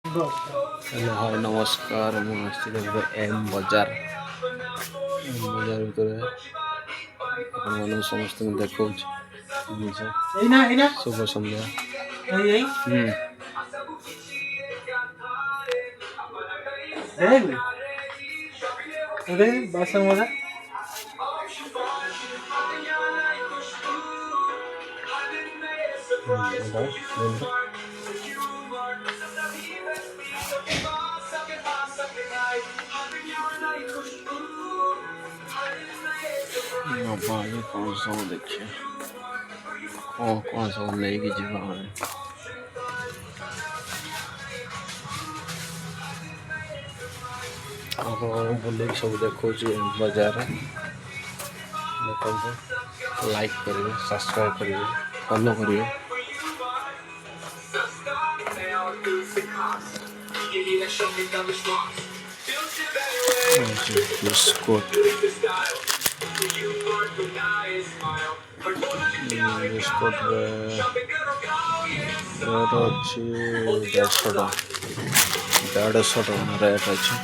हाय नमस्कार एम बजार भितर समस्त देखा शुभ संध्या। बासन मजा कौन सब देखिए कौन सब लेके जीवा बुल सब देखा बजार देखो लाइक करेंगे सब्सक्राइब करेंगे फॉलो करेंगे। बिस्कुट बिस्कुट रेट अच्छी 150 टका रेट अच्छी।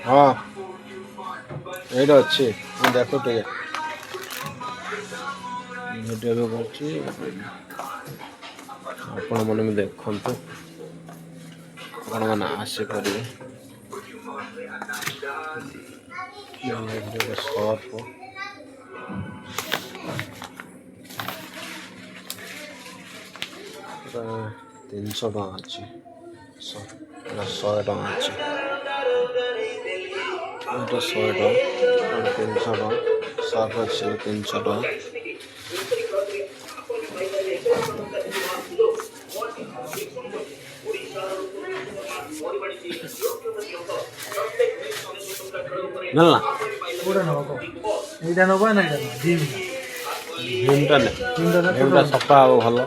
हाँ ये अच्छी देख टे भिडियो कर मन भी देखु आपण मैंने आसिक सर्फ 300 टका अच्छी 100 टका अच्छी 100 टका 300 टका सर्फ अच्छी 300 टका। मिलना এইটা নবা না भीमटा भीमटा सफा हे भल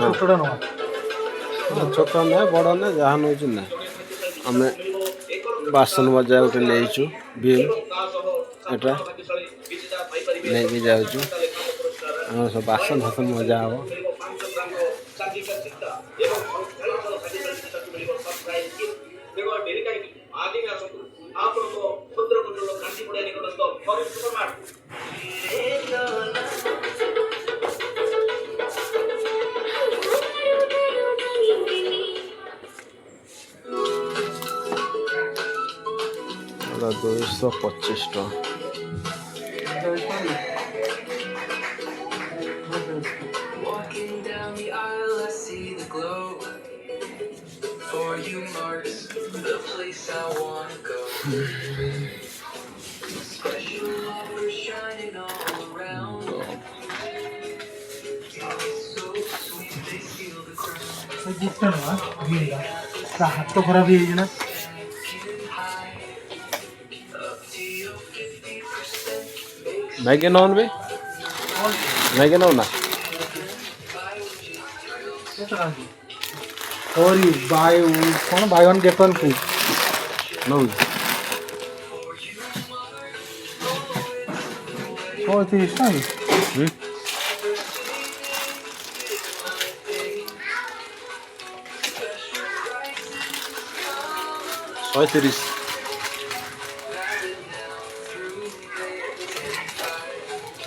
ছোটটা নবা छोट ना बड़ ना जहाँ नौ ना आम बासन बजा गोटे नहीं भीम एटा नहीं जाऊँ सब बासन फासन मजा हम एटा 225 टका। জিতটা না ভিড়া তা হাত তো খারাপ হয়ে যায় না मैगी नॉन भी मैगी नौ ना और ये बाय कौन buy one get one free नौ 130 টাকা 130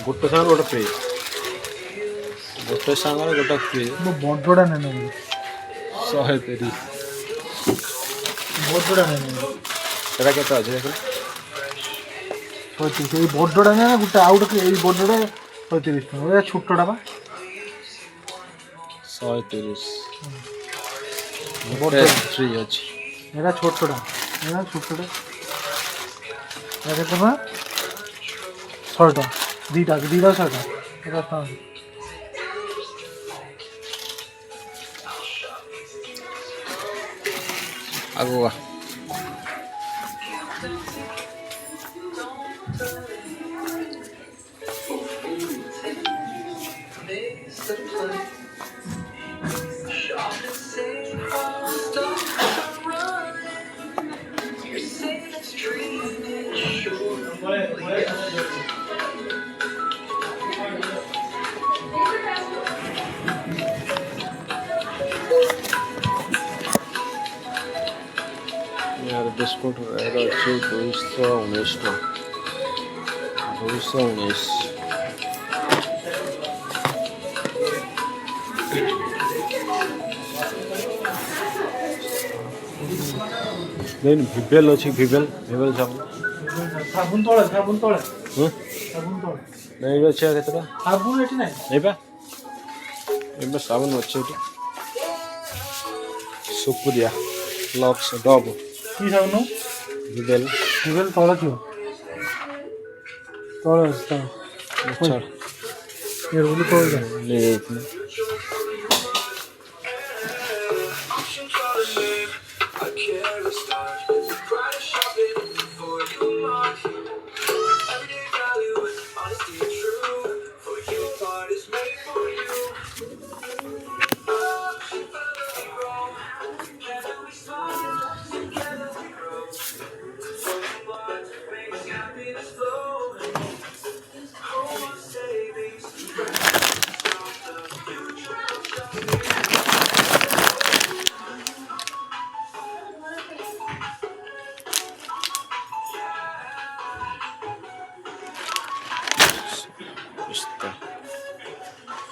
गोटे सांग गोटे फ्री गोटे सांग गोटे फ्री বড়টা নেন 130 বড়টা নেন এটা কেতে আছে দেখো 35 এই বড়টা নেন গোটা আউট এই বড়টা 35 টাকা এটা ছোটটা বা 130 গোটে ফ্রি আছে এটা ছোটটা এটা তোমার 6টা দুইটা 6টা এটা তো आगुआ यार बिस्कुट रहेगा अच्छे 219 ना 219 नहीं भिवेल अच्छी भिवेल भिवेल साबुन साबुन तले हाँ साबुन तले नहीं अच्छे केतटा साबुन एठी नाही एबा एबा साबुन अच्छे एटी सुपुरिया लक्स डब की साबुन भिवेल गुगल तले थियो तले अस्ता अच्छा ये बोली तले जा ले जाइए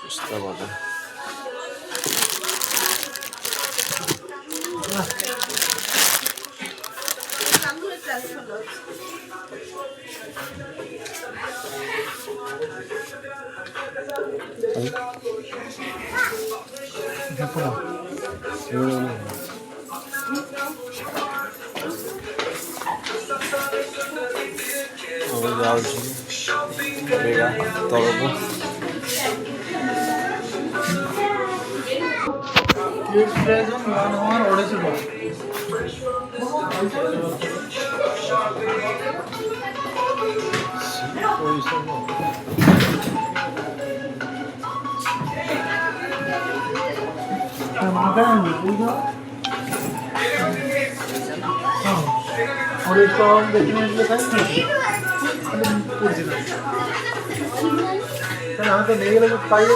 पिस्ता बादाम देखो अब जाऊँ बेगा तलबू ये प्राइस हम 1 250 और इसको हम देखने के लिए हाँ तो नहीं लगे पाइए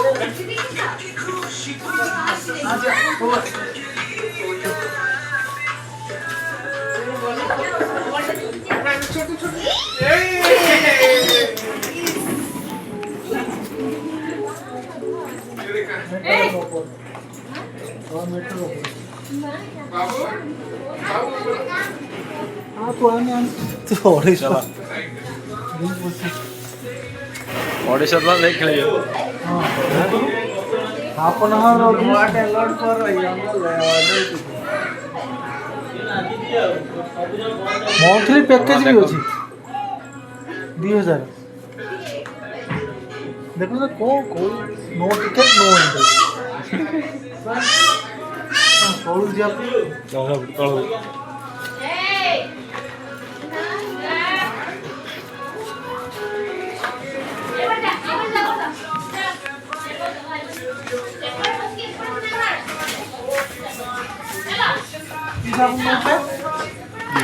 ओडिशा देख लियो आपण मंथली पैकेज भी अच्छी 2000 देखो ना को no ticket no entry call दिया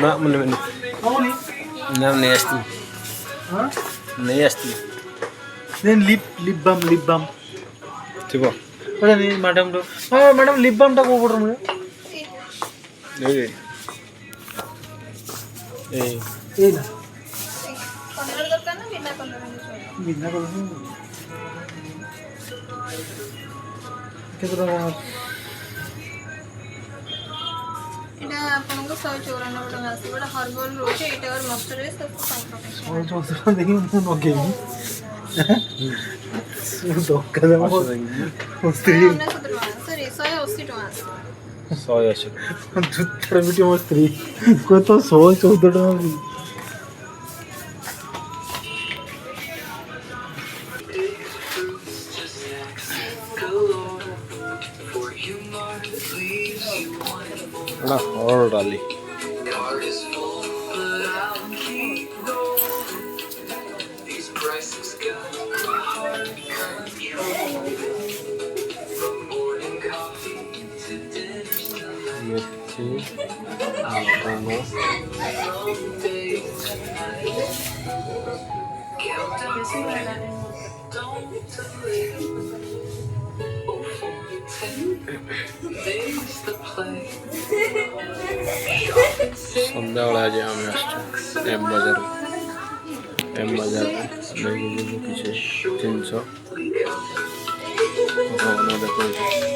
ना मन में कौन ना नहीं आस्ती हां नहीं आस्ती देन लिप बाम थिबो पता नहीं मैडम तो हां मैडम लिप बाम टा को पड़ रहा नहीं ए ना कलर दरकार ना बिना कलर में बिना कलर केतना एटा आपनको 194 टका आसी बड़ा हर्बल रोचे एटा और मॉइस्चराइज सब संप्रकाश और जो देखी मुंह नगे धोखा दे मो स्त्री हमने 17 टका सॉरी 180 टका आसी 180 जुत्तर बिटी मो स्त्री को तो 114 टका भी ना और डाली मेथी ସନ୍ଧ୍ୟାବେଳେ ଆଜି ଆମେ ଆସିଛୁ ଏମ୍ ବଜାର। ଏମ୍ ବଜାରରେ ନେଇକି ଯିବୁ କିଛି ଜିନିଷ। ଦେଖନ୍ତୁ